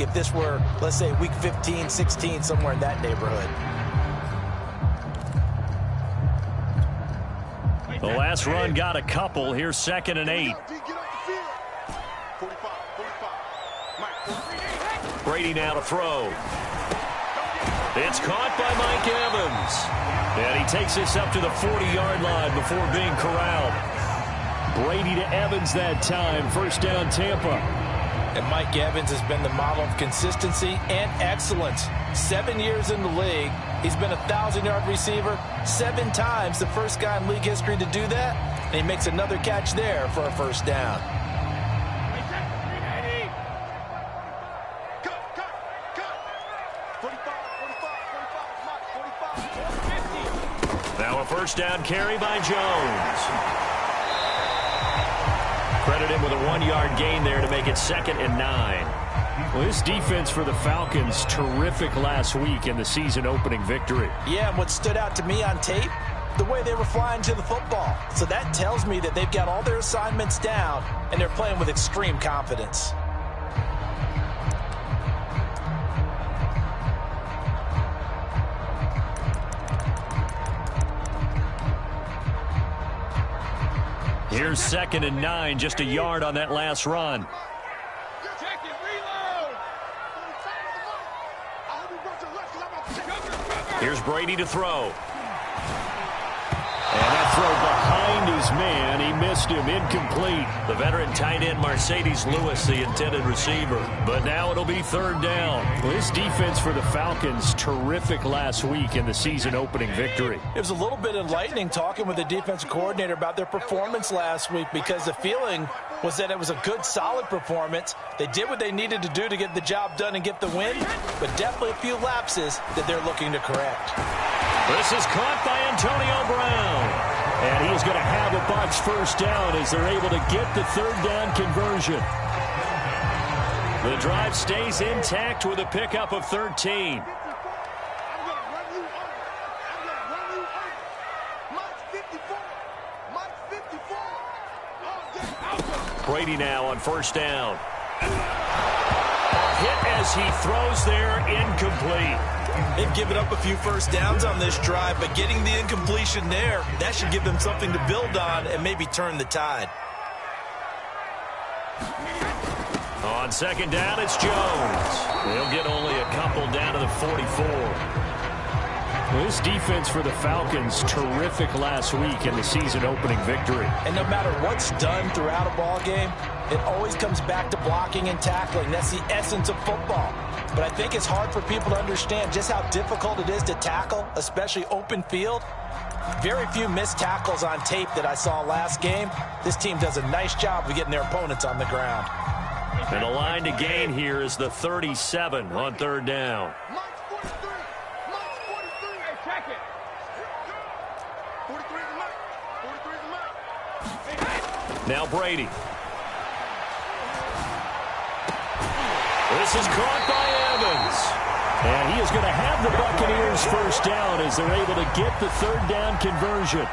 if this were, let's say, week 15, 16, somewhere in that neighborhood. The last run got a couple. Here's 2nd and 8. Brady now to throw. It's caught by Mike Evans. And he takes this up to the 40-yard line before being corralled. Brady to Evans that time. First down, Tampa. And Mike Evans has been the model of consistency and excellence. 7 years in the league. He's been a 1,000-yard receiver 7 times, the first guy in league history to do that. And he makes another catch there for a first down. Now a first down carry by Jones. Credit him with a 1-yard gain there to make it 2nd and 9. Well, this defense for the Falcons, terrific last week in the season-opening victory. Yeah, and what stood out to me on tape, the way they were flying to the football. So that tells me that they've got all their assignments down, and they're playing with extreme confidence. Here's 2nd and 9, just a yard on that last run. Here's Brady to throw. And that throw behind his man. He missed him. Incomplete. The veteran tight end Mercedes Lewis, the intended receiver. But now it'll be 3rd down. Well, this defense for the Falcons, terrific last week in the season-opening victory. It was a little bit enlightening talking with the defensive coordinator about their performance last week, because the feeling was that it was a good, solid performance. They did what they needed to do to get the job done and get the win, but definitely a few lapses that they're looking to correct. This is caught by Antonio Brown. And he is going to have a Bucs first down as they're able to get the 3rd down conversion. The drive stays intact with a pickup of 13. Brady now on first down. A hit as he throws there, incomplete. They've given up a few first downs on this drive, but getting the incompletion there, that should give them something to build on and maybe turn the tide. On 2nd down, it's Jones. They'll get only a couple down to the 44. This defense for the Falcons, terrific last week in the season-opening victory. And no matter what's done throughout a ball game, it always comes back to blocking and tackling. That's the essence of football. But I think it's hard for people to understand just how difficult it is to tackle, especially open field. Very few missed tackles on tape that I saw last game. This team does a nice job of getting their opponents on the ground. And the line to gain here is the 37 on 3rd down. Now Brady. This is caught by Evans. And he is going to have the Buccaneers first down as they're able to get the 3rd down conversion.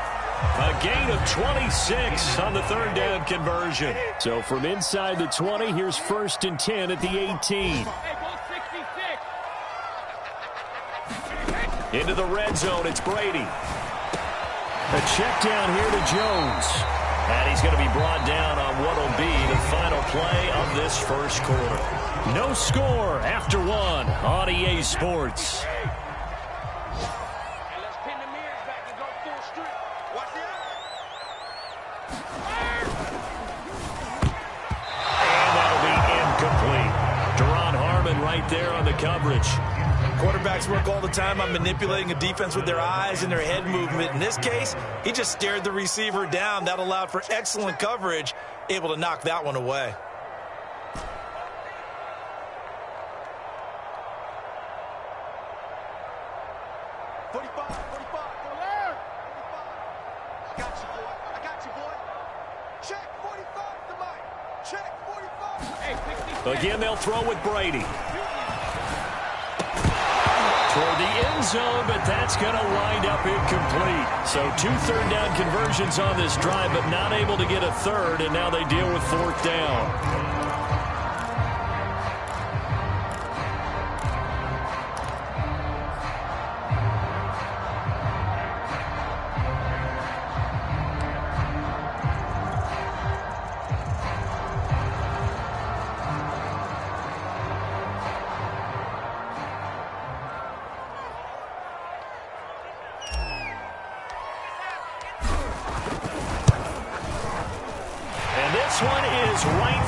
A gain of 26 on the 3rd down conversion. So from inside the 20, here's 1st and 10 at the 18. Into the red zone, it's Brady. A check down here to Jones. And he's going to be brought down on what will be the final play of this first quarter. No score after 1 on EA Sports. And that'll be incomplete. Deron Harmon right there on the coverage. Quarterbacks work all the time on manipulating a defense with their eyes and their head movement. In this case, he just stared the receiver down. That allowed for excellent coverage, able to knock that one away. Again, they'll throw with Brady. Toward the end zone, but that's going to wind up incomplete. So 2 3rd down conversions on this drive, but not able to get a 3rd, and now they deal with 4th down.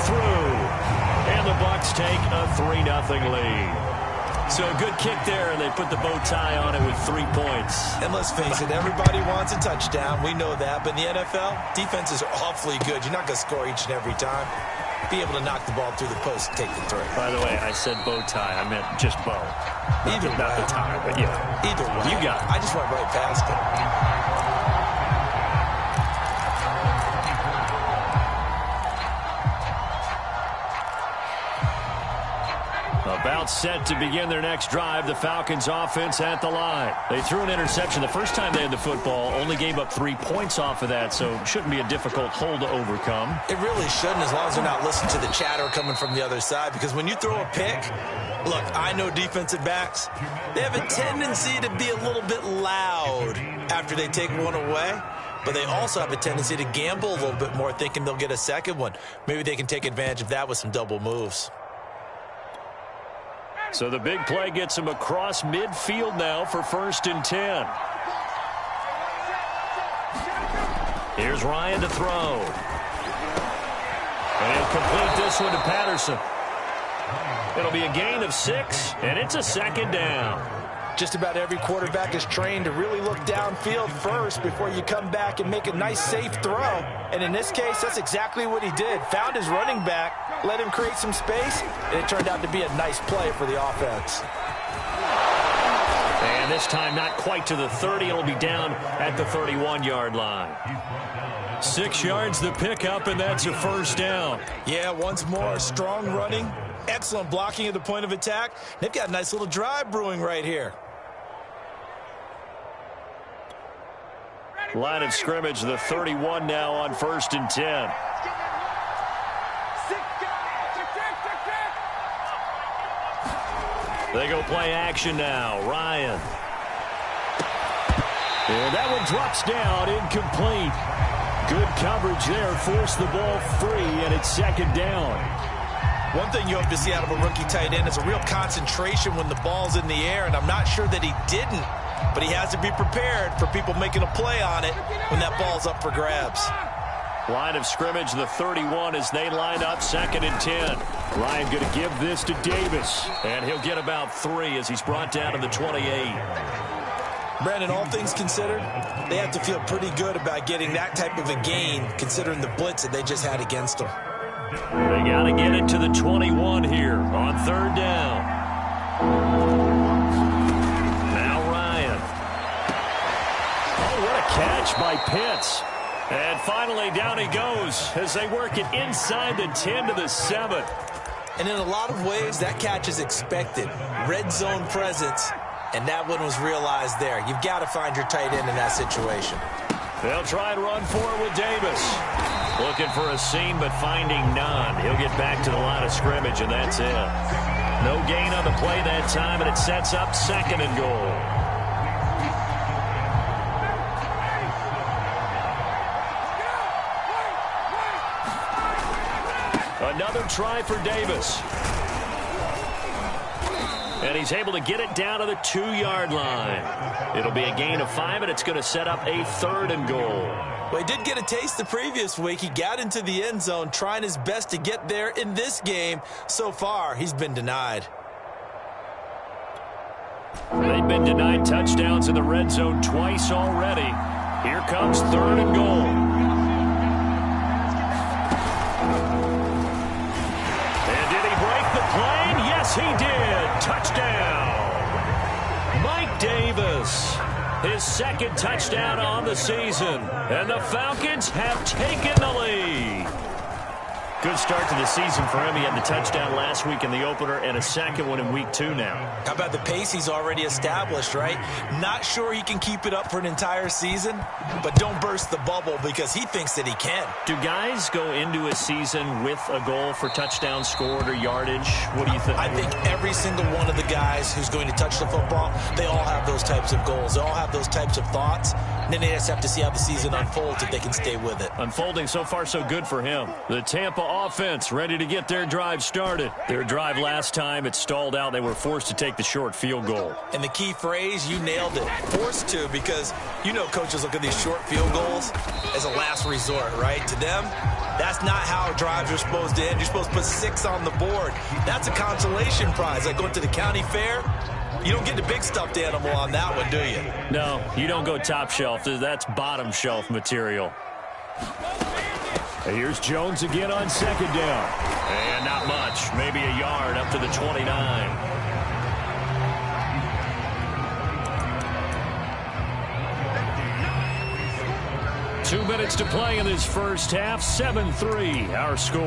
through. And the Bucs take a 3-0 lead. So a good kick there, and they put the bow tie on it with 3 points. And let's face it, everybody wants a touchdown. We know that. But in the NFL, defenses are awfully good. You're not going to score each and every time. Be able to knock the ball through the post and take the throw. By the way, I said bow tie. I meant just bow. Either way. Not the tie, but yeah. Either way. You got it. I just went right past it. About set to begin their next drive. The Falcons offense at the line. They threw an interception the first time they had the football. Only gave up 3 points off of that, so shouldn't be a difficult hole to overcome. It really shouldn't, as long as they're not listening to the chatter coming from the other side. Because when you throw a pick, look, I know defensive backs, they have a tendency to be a little bit loud after they take one away. But they also have a tendency to gamble a little bit more, thinking they'll get a second one. Maybe they can take advantage of that with some double moves. So the big play gets him across midfield now for 1st and 10. Here's Ryan to throw. And he'll complete this one to Patterson. It'll be a gain of 6, and it's a 2nd down. Just about every quarterback is trained to really look downfield first before you come back and make a nice, safe throw. And in this case, that's exactly what he did. Found his running back, let him create some space, and it turned out to be a nice play for the offense. And this time not quite to the 30. It'll be down at the 31-yard line. 6 yards the pickup, and that's a 1st down. Yeah, once more, strong running, excellent blocking at the point of attack. They've got a nice little drive brewing right here. Line of scrimmage, the 31 now on 1st and 10. They go play action now. Ryan. And that one drops down, incomplete. Good coverage there, forced the ball free, and it's 2nd down. One thing you hope to see out of a rookie tight end is a real concentration when the ball's in the air, and I'm not sure that he didn't, but he has to be prepared for people making a play on it when that ball's up for grabs. Line of scrimmage, the 31 as they line up, 2nd and 10. Ryan going to give this to Davis, and he'll get about 3 as he's brought down to the 28. Brandon, all things considered, they have to feel pretty good about getting that type of a gain considering the blitz that they just had against them. They got to get it to the 21 here on 3rd down. Now Ryan. Oh, what a catch by Pitts. And finally down he goes as they work it inside the 10 to the 7. And in a lot of ways, that catch is expected. Red zone presence, and that one was realized there. You've got to find your tight end in that situation. They'll try and run for it with Davis. Looking for a seam, but finding none. He'll get back to the line of scrimmage, and that's it. No gain on the play that time, and it sets up 2nd and goal. Another try for Davis. And he's able to get it down to the 2-yard line. It'll be a gain of 5, and it's going to set up a 3rd and goal. Well, he did get a taste the previous week. He got into the end zone, trying his best to get there in this game. So far, he's been denied. They've been denied touchdowns in the red zone twice already. Here comes 3rd and goal. Yes, he did. Touchdown. Mike Davis. His 2nd touchdown on the season. And the Falcons have taken the lead. Good start to the season for him. He had the touchdown last week in the opener and a 2nd one in week 2 now. How about the pace he's already established, right? Not sure he can keep it up for an entire season, but don't burst the bubble because he thinks that he can. Do guys go into a season with a goal for touchdown scored or yardage? What do you think? I think every single one of the guys who's going to touch the football, they all have those types of goals. They all have those types of thoughts. And then they just have to see how the season unfolds if they can stay with it. Unfolding so far so good for him. The Tampa offense ready to get their drive started. Their drive last time, it stalled out. They were forced to take the short field goal. And the key phrase, you nailed it. Forced to, because you know coaches look at these short field goals as a last resort, right? To them, That's not how drives are supposed to end. You're supposed to put 6 on the board. That's a consolation prize. Like going to the county fair, you don't get the big stuffed animal on that one, do you? No, you don't go top shelf. That's bottom shelf material. Here's Jones again on second down. And not much. Maybe a yard up to the 29. 2 minutes to play in this first half. 7-3, our score.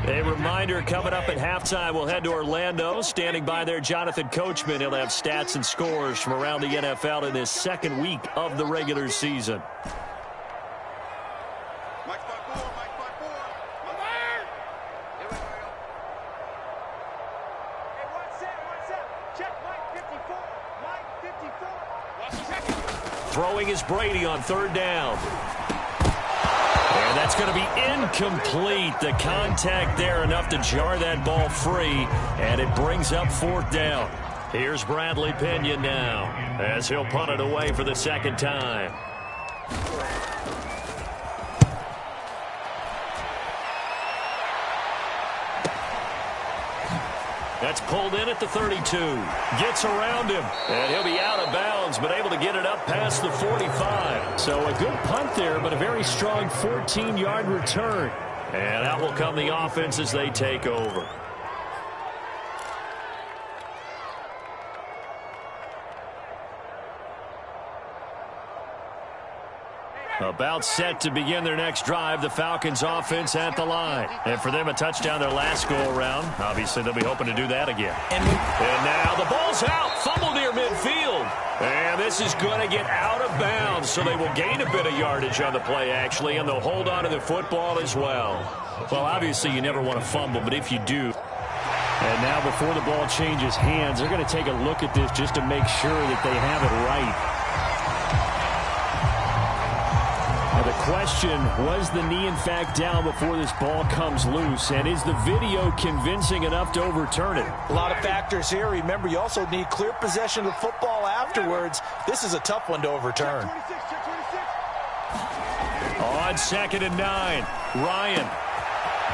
A reminder, coming up at halftime, we'll head to Orlando. Standing by there, Jonathan Coachman. He'll have stats and scores from around the NFL in this second week of the regular season. Throwing is Brady on third down. And that's going to be incomplete. The contact there enough to jar that ball free, and it brings up fourth down. Here's Bradley Pinion now as he'll punt it away for the second time. That's pulled in at the 32. Gets around him, and he'll be out of bounds, but able to get it up past the 45. So a good punt there, but a very strong 14-yard return. And out will come the offense as they take over. About set to begin their next drive, the Falcons offense at the line. And for them, a touchdown their last go-around. Obviously, they'll be hoping to do that again. And now the ball's out. Fumble near midfield. And this is going to get out of bounds, so they will gain a bit of yardage on the play, actually, and they'll hold on to the football as well. Well, obviously, you never want to fumble, but if you do. And now before the ball changes hands, they're going to take a look at this just to make sure that they have it right. Question, was the knee in fact down before this ball comes loose, and is the video convincing enough to overturn it? A lot of factors here. Remember, you also need clear possession of the football afterwards. This is a tough one to overturn. On 2nd and 9, Ryan.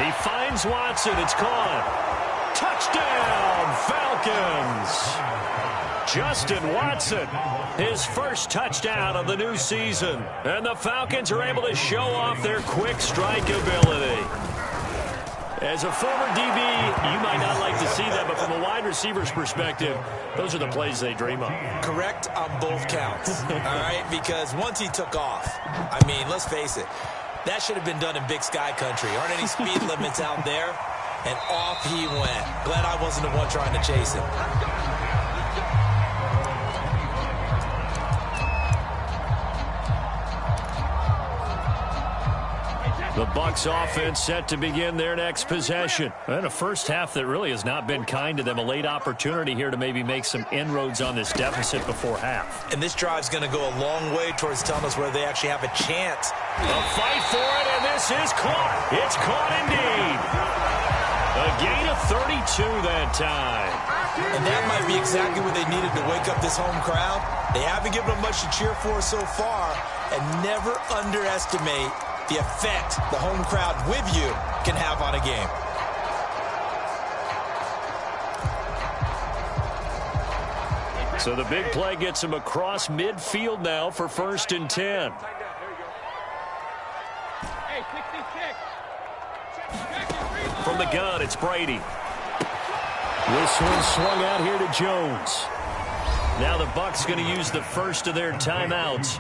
He finds Watson. It's caught. Touchdown, Falcons. Justin Watson, his first touchdown of the new season. And the Falcons are able to show off their quick strike ability. As a former DB, you might not like to see that, but from a wide receiver's perspective, those are the plays they dream of. Correct on both counts, all right? Because once he took off, I mean, let's face it, that should have been done in Big Sky country. Aren't any speed limits out there? And off he went. Glad I wasn't the one trying to chase him. The Bucs offense set to begin their next possession. And a first half that really has not been kind to them. A late opportunity here to maybe make some inroads on this deficit before half. And this drive's going to go a long way towards telling us whether they actually have a chance. A fight for it, and this is caught. It's caught indeed. A gain of 32 that time. And that might be exactly what they needed to wake up this home crowd. They haven't given them much to cheer for so far. And never underestimate the effect the home crowd with you can have on a game. So the big play gets him across midfield now for 1st and 10. From the gun, it's Brady. This one swung out here to Jones. Now the Bucs going to use the first of their timeouts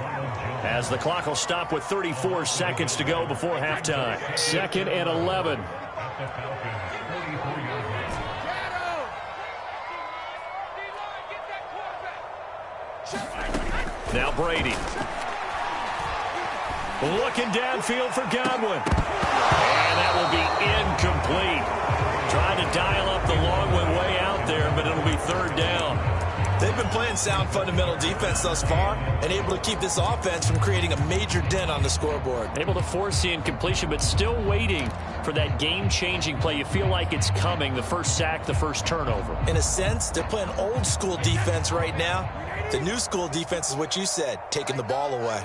as the clock will stop with 34 seconds to go before halftime. 2nd and 11. Now Brady. Looking downfield for Godwin. And that will be incomplete. Trying to dial up the long one way out there, but it'll be 3rd down. They've been playing sound fundamental defense thus far and able to keep this offense from creating a major dent on the scoreboard. Able to force the incompletion, but still waiting for that game-changing play. You feel like it's coming, the first sack, the first turnover. In a sense, they're playing old-school defense right now. The new-school defense is what you said, taking the ball away.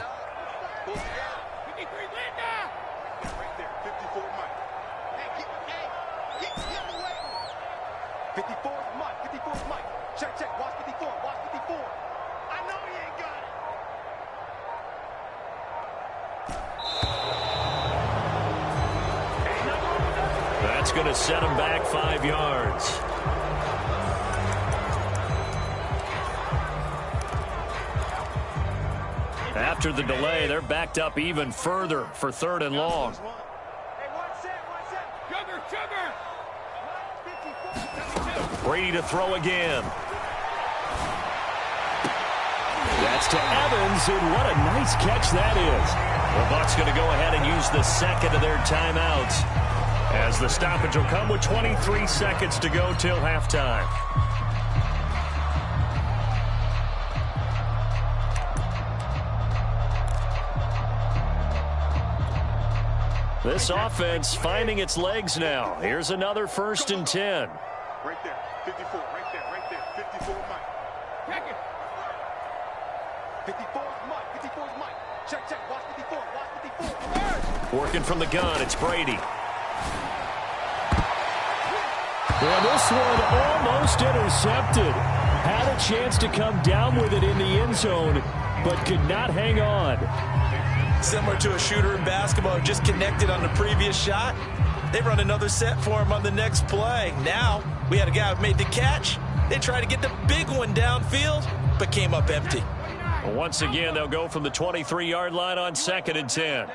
That's going to set him back 5 yards. After the delay, they're backed up even further for 3rd and long. Brady to throw again. That's to Evans, and what a nice catch that is. The Bucs going to go ahead and use the second of their timeouts, as the stoppage will come with 23 seconds to go till halftime. This offense finding its legs now. Here's another 1st and 10. Right there, 54, right there, 54 Mike. Check it. 54 Mike, 54 Mike. Check, watch 54, watch 54. Working from the gun, it's Brady. Well, this one almost intercepted. Had a chance to come down with it in the end zone, but could not hang on. Similar to a shooter in basketball who just connected on the previous shot. They run another set for him on the next play. Now, we had a guy who made the catch. They tried to get the big one downfield, but came up empty. Once again, they'll go from the 23-yard line on 2nd and 10.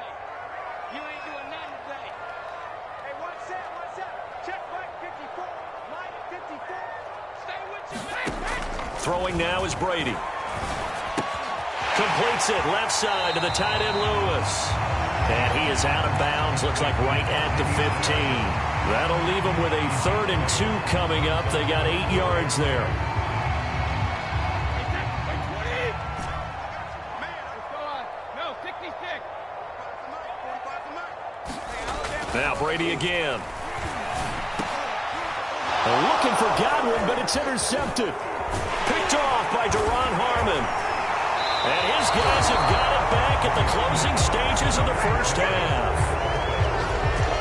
Throwing now is Brady. Completes it left side to the tight end Lewis. And he is out of bounds. Looks like right at the 15. That'll leave him with a 3rd and 2 coming up. They got 8 yards there. Now Brady again. Looking for Godwin, but it's intercepted. Picked off by Duron Harmon. And his guys have got it back at the closing stages of the first half.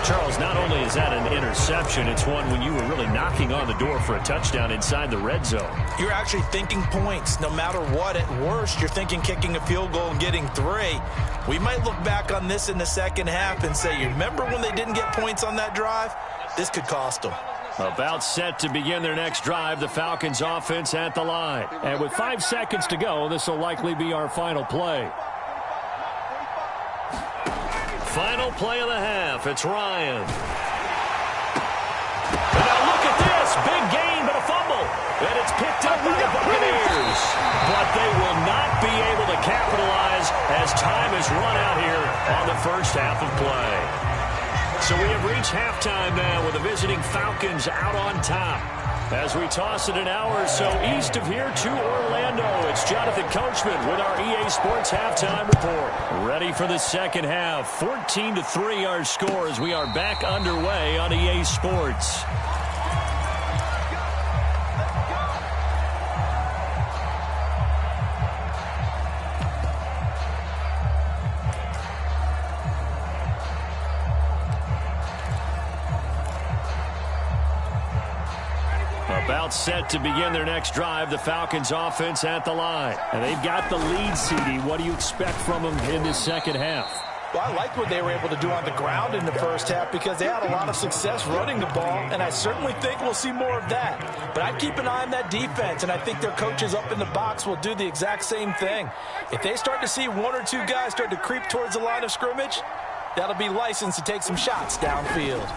Charles, not only is that an interception, it's one when you were really knocking on the door for a touchdown inside the red zone. You're actually thinking points. No matter what, at worst, you're thinking kicking a field goal and getting 3. We might look back on this in the second half and say, you remember when they didn't get points on that drive? This could cost them. About set to begin their next drive, the Falcons offense at the line. And with 5 seconds to go, this will likely be our final play. Final play of the half. It's Ryan. And now look at this. Big gain, but a fumble. And it's picked up by the Buccaneers. But they will not be able to capitalize as time has run out here on the first half of play. So we have reached halftime now with the visiting Falcons out on top. As we toss it an hour or so east of here to Orlando, it's Jonathan Coachman with our EA Sports Halftime Report. Ready for the second half. 14-3 our score as we are back underway on EA Sports. About set to begin their next drive, the Falcons offense at the line. And they've got the lead, CD. What do you expect from them in this second half? Well, I liked what they were able to do on the ground in the first half because they had a lot of success running the ball, and I certainly think we'll see more of that. But I'd keep an eye on that defense, and I think their coaches up in the box will do the exact same thing. If they start to see 1 or 2 guys start to creep towards the line of scrimmage, that'll be licensed to take some shots downfield.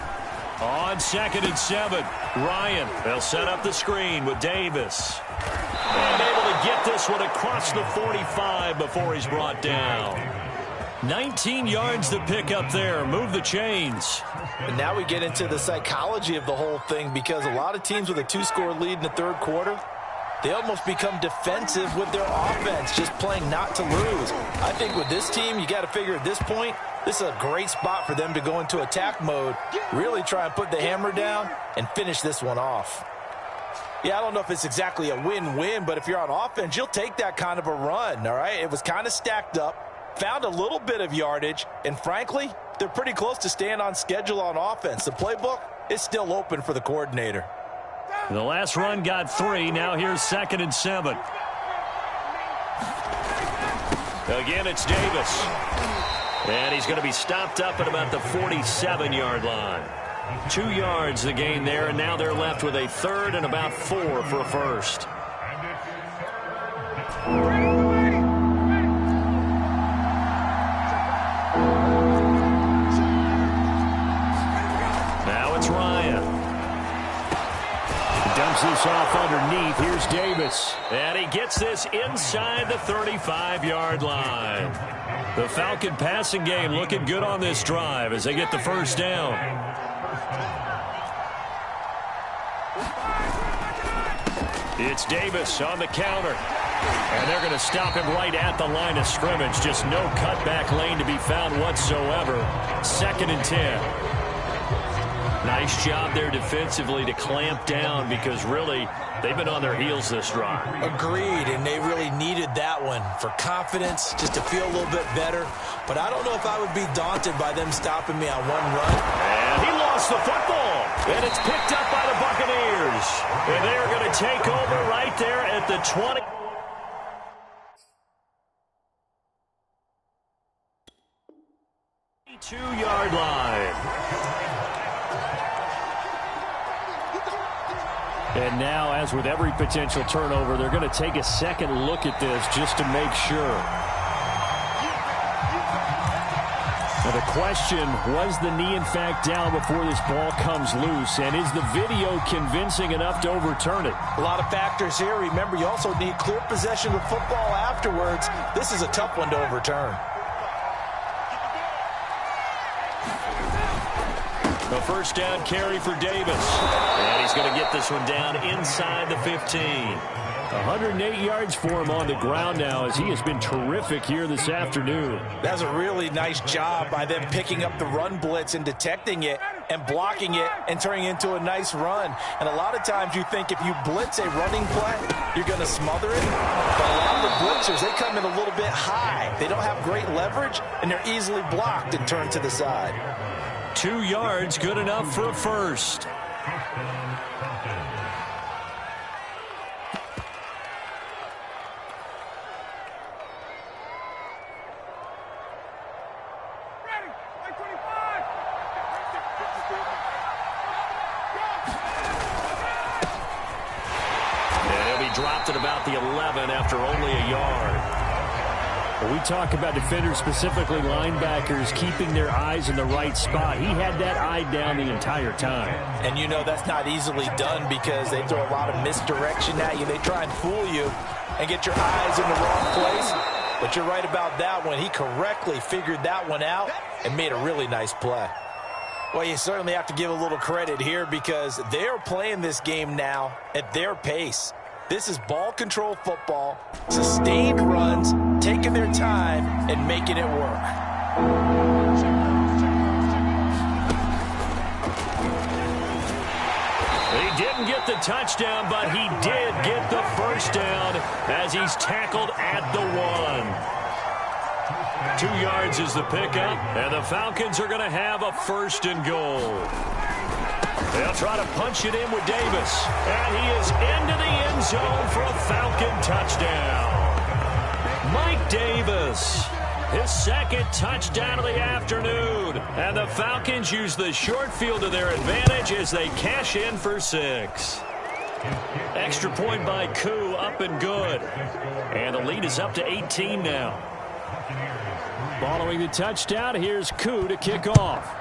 On 2nd and 7, Ryan. They'll set up the screen with Davis. And able to get this one across the 45 before he's brought down. 19 yards to pick up there. Move the chains. And now we get into the psychology of the whole thing because a lot of teams with a 2-score lead in the third quarter, They almost become defensive with their offense, just playing not to lose. I think with this team, you got to figure at this point, this is a great spot for them to go into attack mode, really try and put the hammer down and finish this one off. Yeah, I don't know if it's exactly a win-win, but if you're on offense, you'll take that kind of a run, all right? It was kind of stacked up, found a little bit of yardage, and frankly, they're pretty close to staying on schedule on offense. The playbook is still open for the coordinator. The last run got 3. Now here's 2nd and 7. Again, it's Davis. And he's going to be stopped up at about the 47-yard line. 2 yards the gain there, and now they're left with a 3rd and about 4 for a first. Now it's Ryan. Dumps this off underneath. Here's Davis. And he gets this inside the 35-yard line. The Falcon passing game looking good on this drive as they get the first down. It's Davis on the counter. And they're going to stop him right at the line of scrimmage. Just no cutback lane to be found whatsoever. 2nd and 10. Nice job there defensively to clamp down because really they've been on their heels this drive. Agreed, and they really needed that one for confidence, just to feel a little bit better. But I don't know if I would be daunted by them stopping me on one run. And he lost the football. And it's picked up by the Buccaneers. And they're going to take over right there at the 20. Two-yard line. And now, as with every potential turnover, they're going to take a second look at this just to make sure. Now the question, was the knee in fact down before this ball comes loose? And is the video convincing enough to overturn it? A lot of factors here. Remember, you also need clear possession of the football afterwards. This is a tough one to overturn. A first down carry for Davis. And he's going to get this one down inside the 15. 108 yards for him on the ground now as he has been terrific here this afternoon. That's a really nice job by them picking up the run blitz and detecting it and blocking it and turning it into a nice run. And a lot of times you think if you blitz a running play, you're going to smother it. But a lot of the blitzers, they come in a little bit high. They don't have great leverage, and they're easily blocked and turned to the side. 2 yards, good enough for a first. And he'll be dropped at about the 11 after only a yard. We talk about defenders, specifically linebackers, keeping their eyes in the right spot. He had that eye down the entire time. And you know that's not easily done because they throw a lot of misdirection at you. They try and fool you and get your eyes in the wrong place. But you're right about that one. He correctly figured that one out and made a really nice play. Well, you certainly have to give a little credit here because they're playing this game now at their pace. This is ball control football, sustained runs, taking their time and making it work. He didn't get the touchdown, but he did get the first down as he's tackled at the 1. 2 yards is the pickup, and the Falcons are going to have a first and goal. They'll try to punch it in with Davis. And he is into the end zone for a Falcon touchdown. Mike Davis, his second touchdown of the afternoon. And the Falcons use the short field to their advantage as they cash in for 6. Extra point by Koo, up and good. And the lead is up to 18 now. Following the touchdown, here's Koo to kick off.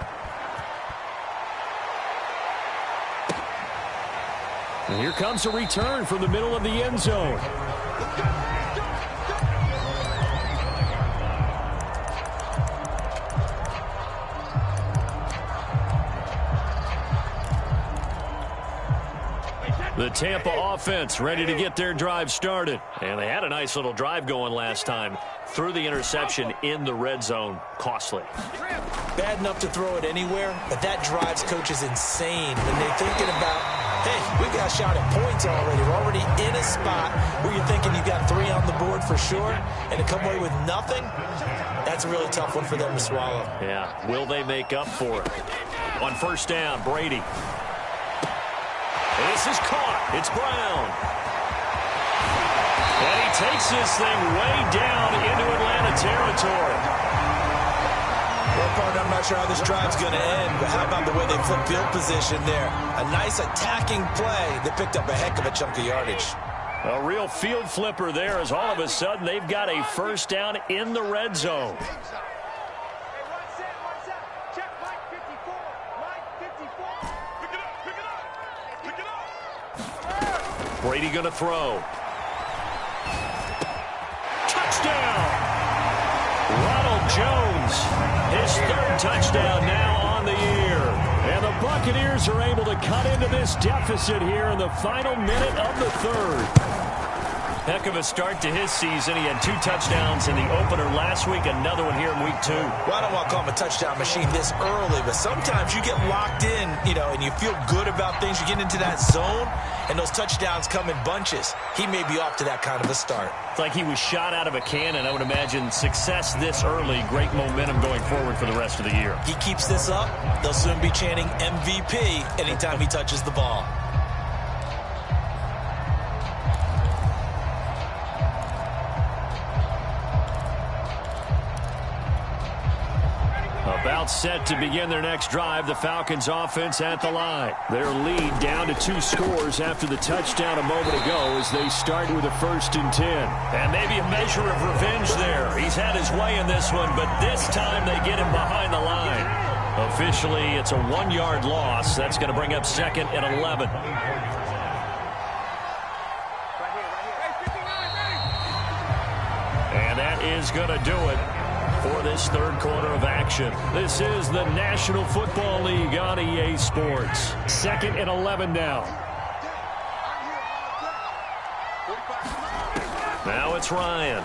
And here comes a return from the middle of the end zone. The Tampa offense ready to get their drive started. And they had a nice little drive going last time. Threw the interception in the red zone. Costly. Bad enough to throw it anywhere, but that drives coaches insane when they're thinking about, hey, we got shot at points already. We're already in a spot where you're thinking you got 3 on the board for sure, and to come away with nothing, that's a really tough one for them to swallow. Yeah, will they make up for it? On first down, Brady. This is caught. It's Brown. And he takes this thing way down into Atlanta territory. Well, partner, I'm not sure how this drive's going to end, but how about the way they flip field position there? A nice attacking play that picked up a heck of a chunk of yardage. A real field flipper there as all of a sudden they've got a first down in the red zone. Brady going to throw. Touchdown! Ronald Jones, his 3rd touchdown now on the year. And the Buccaneers are able to cut into this deficit here in the final minute of the 3rd. Heck of a start to his season. He had 2 touchdowns in the opener last week, another one here in week 2. Well, I don't want to call him a touchdown machine this early, but sometimes you get locked in, and you feel good about things. You get into that zone, and those touchdowns come in bunches. He may be off to that kind of a start. It's like he was shot out of a cannon. I would imagine success this early, great momentum going forward for the rest of the year. He keeps this up, they'll soon be chanting MVP anytime he touches the ball. About set to begin their next drive, the Falcons offense at the line. Their lead down to 2 scores after the touchdown a moment ago as they start with a 1st and 10. And maybe a measure of revenge there. He's had his way in this one, but this time they get him behind the line. Officially, it's a 1-yard loss. That's going to bring up 2nd and 11. And that is going to do it for this 3rd quarter of action. This is the National Football League on EA Sports. 2nd and 11 now. Now it's Ryan.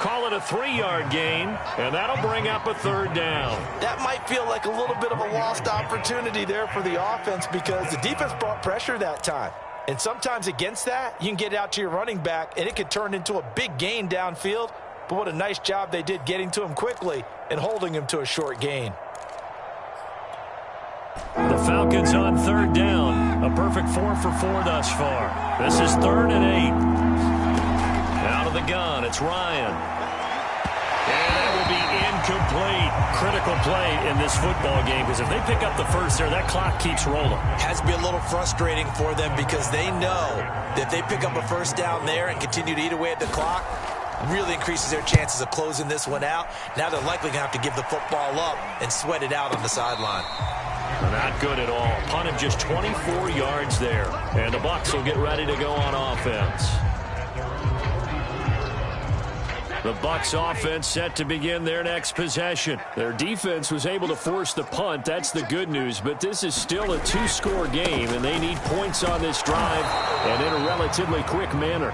Call it a 3-yard gain, and that'll bring up a 3rd down. That might feel like a little bit of a lost opportunity there for the offense because the defense brought pressure that time. And sometimes against that, you can get out to your running back, and it could turn into a big gain downfield. But what a nice job they did getting to him quickly and holding him to a short gain. The Falcons on 3rd down. A perfect 4 for 4 thus far. This is 3rd and 8. Out of the gun, it's Ryan. And that will be incomplete. Critical play in this football game because if they pick up the first there, that clock keeps rolling. Has to be a little frustrating for them because they know that if they pick up a first down there and continue to eat away at the clock, really increases their chances of closing this one out. Now they're likely going to have to give the football up and sweat it out on the sideline. Not good at all. Punt of just 24 yards there. And the Bucs will get ready to go on offense. The Bucs offense set to begin their next possession. Their defense was able to force the punt. That's the good news. But this is still a 2-score game, and they need points on this drive and in a relatively quick manner.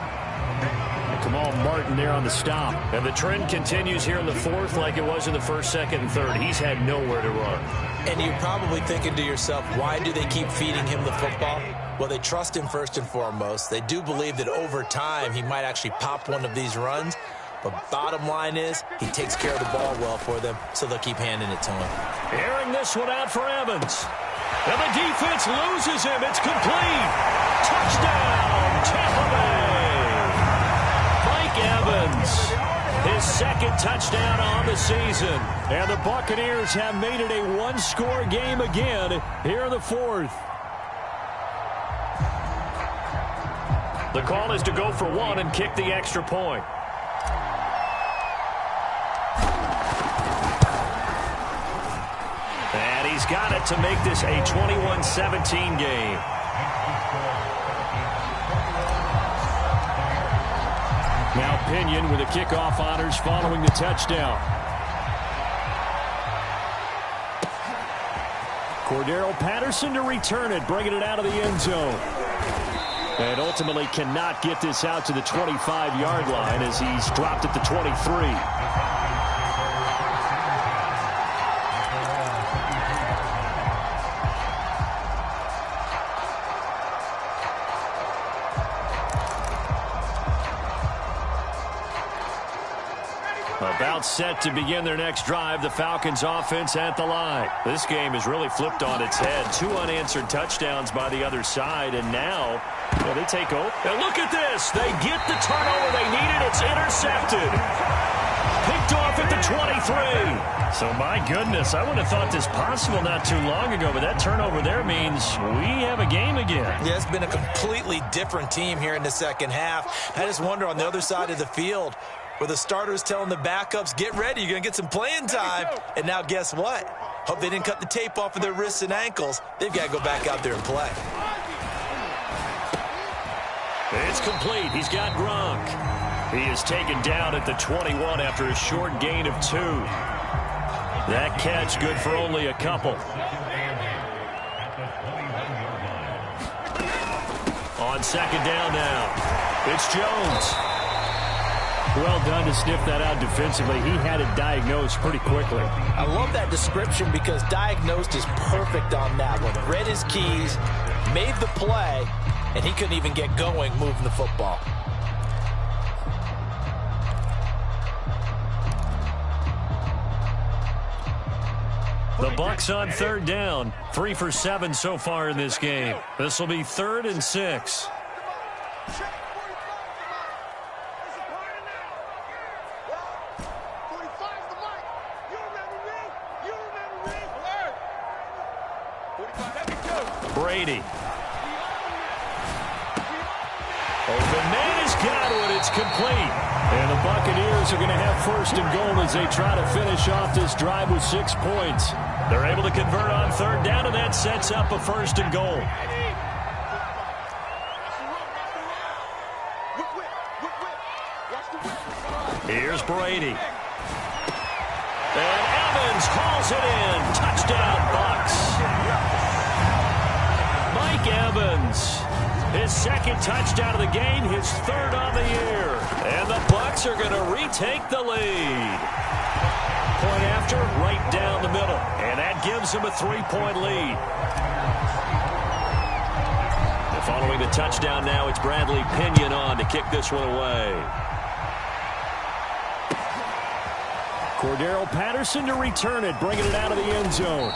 Kamal Martin there on the stop. And the trend continues here in the 4th like it was in the 1st, 2nd, and 3rd. He's had nowhere to run. And you're probably thinking to yourself, why do they keep feeding him the football? Well, they trust him first and foremost. They do believe that over time he might actually pop one of these runs. But bottom line is, he takes care of the ball well for them, so they'll keep handing it to him. Airing this one out for Evans. And the defense loses him. It's complete. Touchdown, Tampa Bay. Mike Evans, his 2nd touchdown on the season. And the Buccaneers have made it a 1-score game again here in the 4th. The call is to go for 1 and kick the extra point. And he's got it to make this a 21-17 game. Now Pinion with the kickoff honors following the touchdown. Cordero Patterson to return it, bringing it out of the end zone. And ultimately cannot get this out to the 25-yard line as he's dropped at the 23. About set to begin their next drive, the Falcons offense at the line. This game has really flipped on its head. 2 unanswered touchdowns by the other side, and now they take over. And look at this. They get the turnover they needed. It's intercepted. Picked off at the 23. So, my goodness, I wouldn't have thought this possible not too long ago, but that turnover there means we have a game again. Yeah, it's been a completely different team here in the second half. I just wonder on the other side of the field, where the starters telling the backups, get ready, you're going to get some playing time. And now guess what? Hope they didn't cut the tape off of their wrists and ankles. They've got to go back out there and play. It's complete. He's got Gronk. He is taken down at the 21 after a short gain of 2. That catch good for only a couple. On second down now, it's Jones. Well done to sniff that out defensively. He had it diagnosed pretty quickly. I love that description because diagnosed is perfect on that one. Read his keys, made the play, and he couldn't even get going moving the football. The Bucs on third down. 3 for 7 so far in this game. This will be 3rd and 6. Brady. Open man has got one. It's complete. And the Buccaneers are going to have 1st and goal as they try to finish off this drive with 6 points. They're able to convert on third down, and that sets up a 1st and goal. Here's Brady. And Evans hauls it in. Touchdown, Bucs. Mike Evans, his 2nd touchdown of the game, his 3rd on the year. And the Bucs are going to retake the lead. Point after, right down the middle. And that gives them a 3-point lead. And following the touchdown now, it's Bradley Pinion on to kick this one away. Cordero Patterson to return it, bringing it out of the end zone.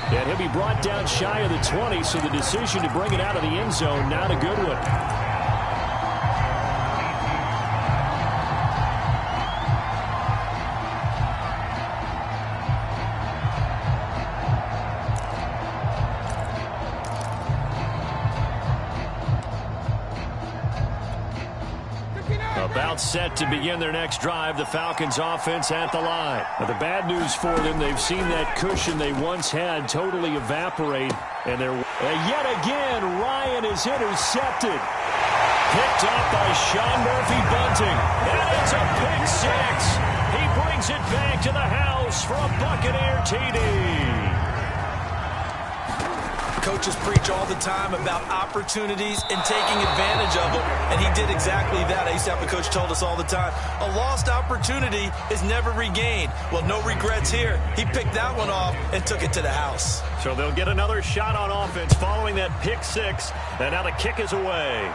And he'll be brought down shy of the 20, so the decision to bring it out of the end zone, not a good one. About set to begin their next drive, the Falcons offense at the line. Now, the bad news for them, they've seen that cushion they once had totally evaporate. And yet again, Ryan is intercepted. Picked up by Sean Murphy-Bunting. And it's a pick 6. He brings it back to the house for a Buccaneer TD. Coaches preach all the time about opportunities and taking advantage of them, and he did exactly that. I used to have a coach told us all the time, a lost opportunity is never regained. Well, no regrets here. He picked that one off and took it to the house. So they'll get another shot on offense following that pick 6, and now the kick is away.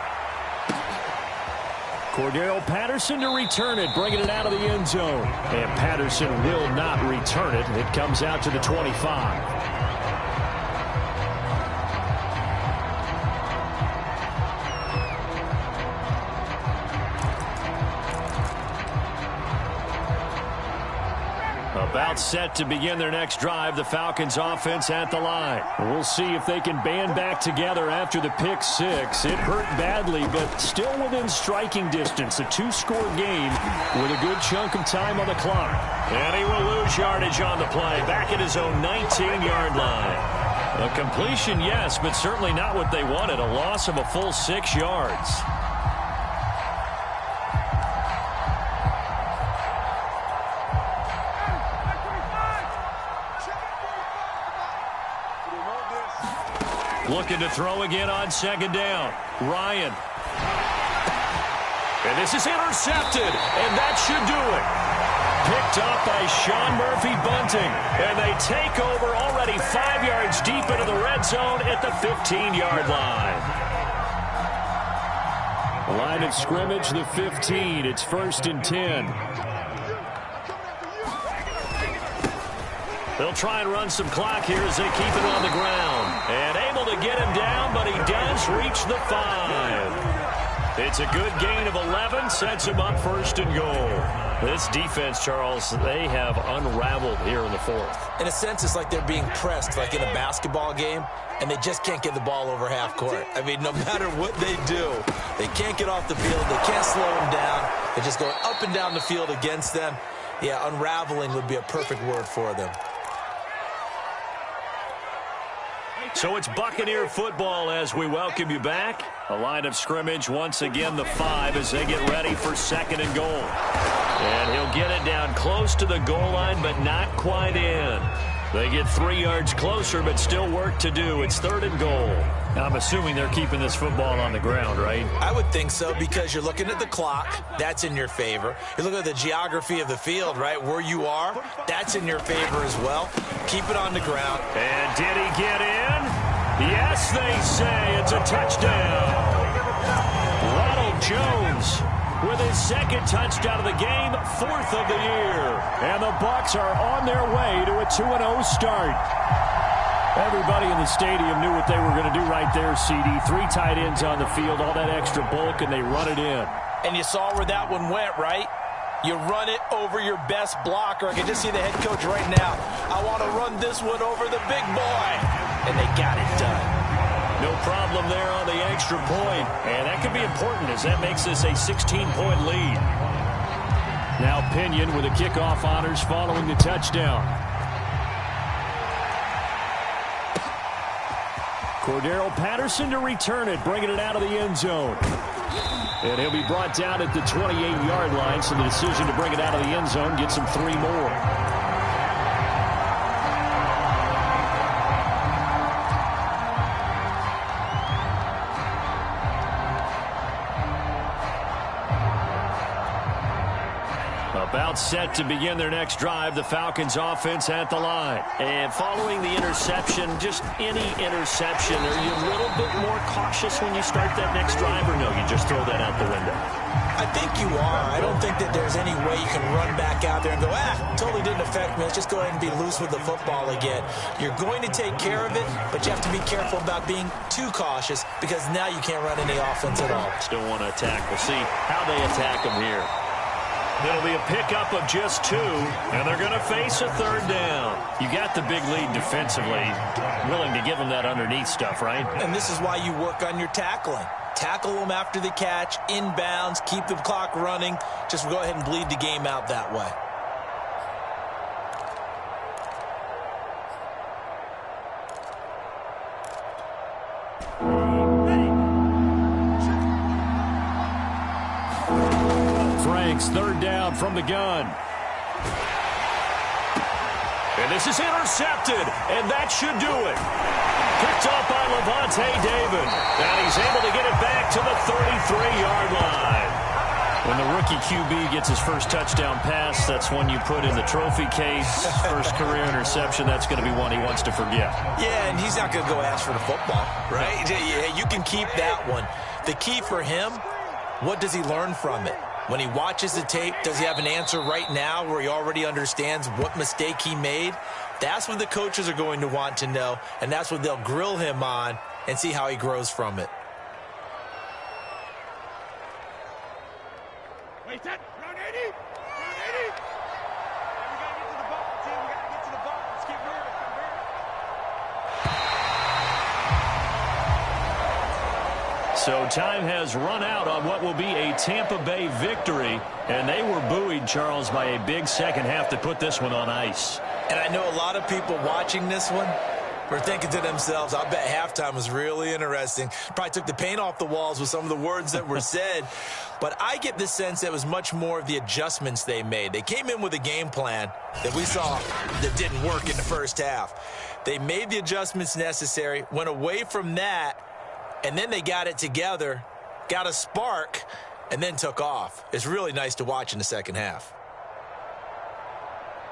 Cordero Patterson to return it, bringing it out of the end zone. And Patterson will not return it. It comes out to the 25. About set to begin their next drive, the Falcons offense at the line. We'll see if they can band back together after the pick 6. It hurt badly, but still within striking distance. A 2-score game with a good chunk of time on the clock. And he will lose yardage on the play, back at his own 19-yard line. A completion, yes, but certainly not what they wanted. A loss of a full 6 yards. Looking to throw again on second down. Ryan. And this is intercepted, and that should do it. Picked up by Sean Murphy-Bunting, and they take over already 5 yards deep into the red zone at the 15-yard line. Line of scrimmage, the 15. It's 1st and 10. They'll try and run some clock here as they keep it on the ground. And able to get him down, but he does reach the 5. It's a good gain of 11, sets him up 1st and goal. This defense, Charles, they have unraveled here in the 4th. In a sense, it's like they're being pressed, like in a basketball game, and they just can't get the ball over half court. I mean, no matter what they do, they can't get off the field. They can't slow them down. They're just going up and down the field against them. Yeah, unraveling would be a perfect word for them. So it's Buccaneer football as we welcome you back. A line of scrimmage, once again, the 5 as they get ready for 2nd and goal. And he'll get it down close to the goal line, but not quite in. They get 3 yards closer, but still work to do. It's 3rd and goal. Now, I'm assuming they're keeping this football on the ground, right? I would think so, because you're looking at the clock. That's in your favor. You're looking at the geography of the field, right? Where you are, that's in your favor as well. Keep it on the ground. And did he get in? Yes, they say it's a touchdown. Ronald Jones with his 2nd touchdown of the game, 4th of the year. And the Bucs are on their way to a 2-0 start. Everybody in the stadium knew what they were going to do right there, CD. 3 tight ends on the field, all that extra bulk, and they run it in. And you saw where that one went, right? You run it over your best blocker. I can just see the head coach right now. I want to run this one over the big boy. And they got it done. No problem there on the extra point. And that could be important as that makes this a 16-point lead. Now Pinion with the kickoff honors following the touchdown. Cordero Patterson to return it, bringing it out of the end zone. And he'll be brought down at the 28-yard line, so the decision to bring it out of the end zone gets him 3 more. About set to begin their next drive, the Falcons offense at the line. And following the interception, just any interception, are you a little bit more cautious when you start that next drive, or no, you just throw that out the window? I think you are. I don't think that there's any way you can run back out there and go, totally didn't affect me. Let's just go ahead and be loose with the football again. You're going to take care of it, but you have to be careful about being too cautious, because now you can't run any offense at all. Still want to attack. We'll see how they attack them here. It'll be a pickup of just 2, and they're going to face a 3rd down. You got the big lead defensively, willing to give them that underneath stuff, right? And this is why you work on your tackling. Tackle them after the catch, inbounds, keep the clock running. Just go ahead and bleed the game out that way. Frank's 3rd down from the gun. And this is intercepted, and that should do it. Picked up by Levante David, and he's able to get it back to the 33-yard line. When the rookie QB gets his first touchdown pass, that's one you put in the trophy case. First career interception, that's going to be one he wants to forget. Yeah, and he's not going to go ask for the football, right? Yeah, you can keep that one. The key for him, what does he learn from it? When he watches the tape, does he have an answer right now where he already understands what mistake he made? That's what the coaches are going to want to know, and that's what they'll grill him on and see how he grows from it. Wait, that run 80. Run 80. We got to get to the ball, team. We got to get to the ball. Let's keep moving. So time has run out on what will be a Tampa Bay victory, and they were buoyed, Charles, by a big second half to put this one on ice. And I know a lot of people watching this one were thinking to themselves, I bet halftime was really interesting. Probably took the paint off the walls with some of the words that were said. But I get the sense that it was much more of the adjustments they made. They came in with a game plan that we saw that didn't work in the first half. They made the adjustments necessary, went away from that, and then they got it together, got a spark, and then took off. It's really nice to watch in the second half.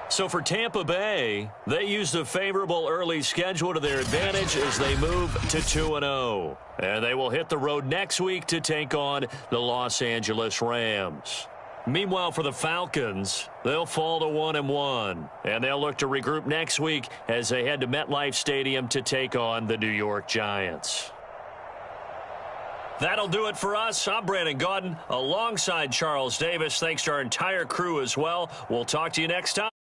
So for Tampa Bay, they used a favorable early schedule to their advantage as they move to 2-0. And they will hit the road next week to take on the Los Angeles Rams. Meanwhile, for the Falcons, they'll fall to 1-1. And they'll look to regroup next week as they head to MetLife Stadium to take on the New York Giants. That'll do it for us. I'm Brandon Gaudin alongside Charles Davis. Thanks to our entire crew as well. We'll talk to you next time.